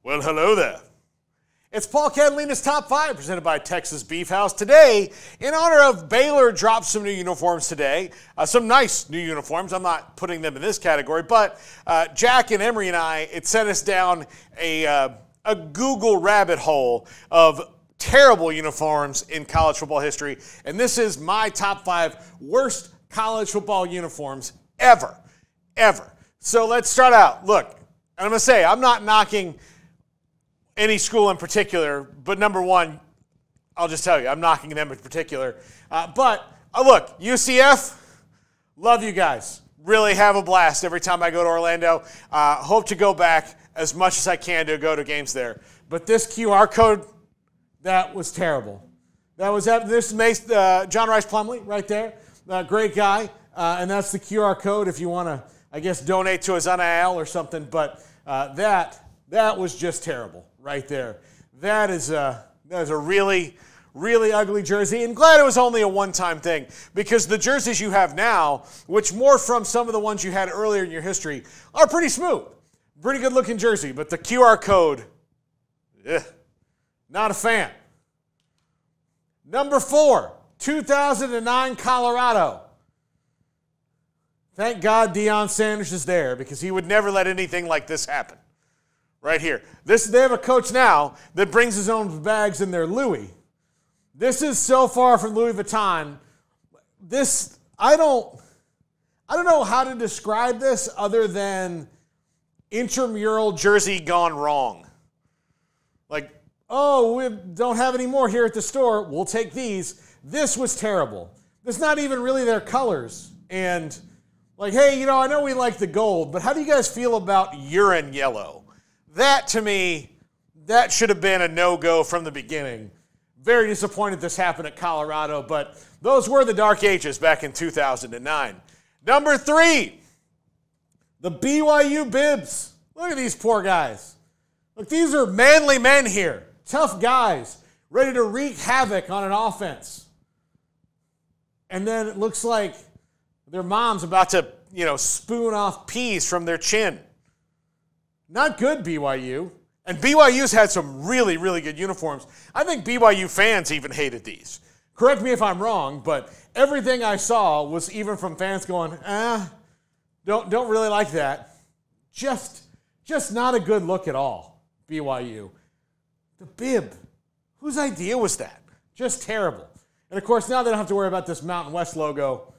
Well, hello there. It's Paul Catalina's Top 5 presented by Texas Beef House. Today, in honor of Baylor dropped some new uniforms today. Some nice new uniforms. I'm not putting them in this category, but Jack and Emery and I, it sent us down a Google rabbit hole of terrible uniforms in college football history. And this is my top 5 worst college football uniforms ever. So let's start out. Look, and I'm going to say, I'm not knocking any school in particular, but number one, I'll just tell you, I'm knocking them in particular. But look, UCF, love you guys. Really have a blast every time I go to Orlando. Hope to go back as much as I can to go to games there. But this QR code, that was terrible. This is John Rice Plumlee right there. Great guy. And that's the QR code if you want to, I guess, donate to his NIL or something. But that was just terrible right there. That is a really, really ugly jersey. And glad it was only a one-time thing, because the jerseys you have now, which more from some of the ones you had earlier in your history, are pretty smooth. Pretty good-looking jersey. But the QR code, not a fan. Number 4, 2009 Colorado. Thank God Deion Sanders is there, because he would never let anything like this happen. Right here. They have a coach now that brings his own bags in their Louis. This is so far from Louis Vuitton. I don't know how to describe this other than intramural jersey gone wrong. Like, oh, we don't have any more here at the store. We'll take these. This was terrible. This is not even really their colors. And like, hey, I know we like the gold, but how do you guys feel about urine yellow? That, to me, that should have been a no-go from the beginning. Very disappointed this happened at Colorado, but those were the dark ages back in 2009. Number 3, the BYU Bibs. Look at these poor guys. Look, these are manly men here. Tough guys, ready to wreak havoc on an offense. And then it looks like their mom's about to, spoon off peas from their chin. Not good, BYU. And BYU's had some really, really good uniforms. I think BYU fans even hated these. Correct me if I'm wrong, but everything I saw was even from fans going, don't really like that. Just not a good look at all, BYU. The bib. Whose idea was that? Just terrible. And, of course, now they don't have to worry about this Mountain West logo.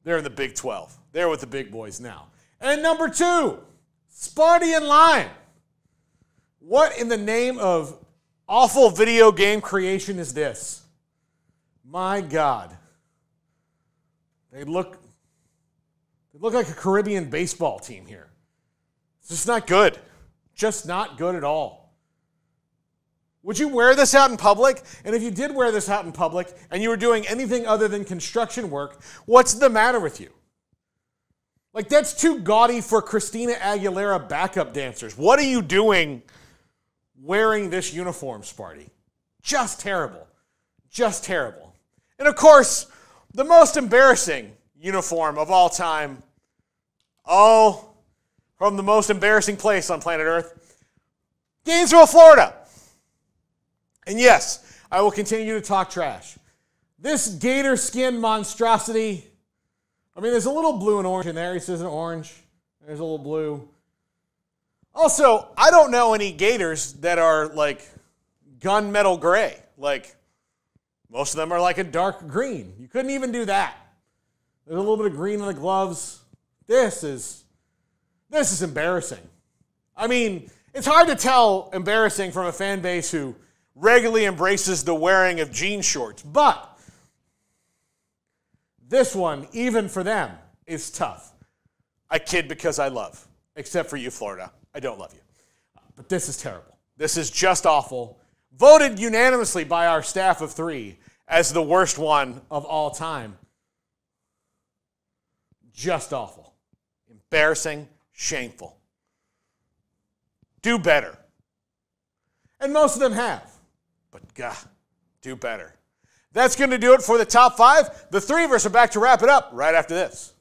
They're in the Big 12. They're with the big boys now. And number 2, Sparty and Lime. What in the name of awful video game creation is this? My God. They look like a Caribbean baseball team here. It's just not good. Just not good at all. Would you wear this out in public? And if you did wear this out in public and you were doing anything other than construction work, what's the matter with you? Like, that's too gaudy for Christina Aguilera backup dancers. What are you doing wearing this uniform, Sparty? Just terrible. Just terrible. And, of course, the most embarrassing uniform of all time, from the most embarrassing place on planet Earth, Gainesville, Florida. And yes, I will continue to talk trash. This gator skin monstrosity, there's a little blue and orange in there. He says an orange. There's a little blue. Also, I don't know any gators that are like gunmetal gray. Like, most of them are like a dark green. You couldn't even do that. There's a little bit of green on the gloves. This is embarrassing. It's hard to tell embarrassing from a fan base who regularly embraces the wearing of jean shorts, but this one, even for them, is tough. I kid because I love. Except for you, Florida. I don't love you. But this is terrible. This is just awful. Voted unanimously by our staff of 3 as the worst one of all time. Just awful. Embarrassing. Shameful. Do better. And most of them have. But God, do better. That's going to do it for the top 5. The 3 of us are back to wrap it up right after this.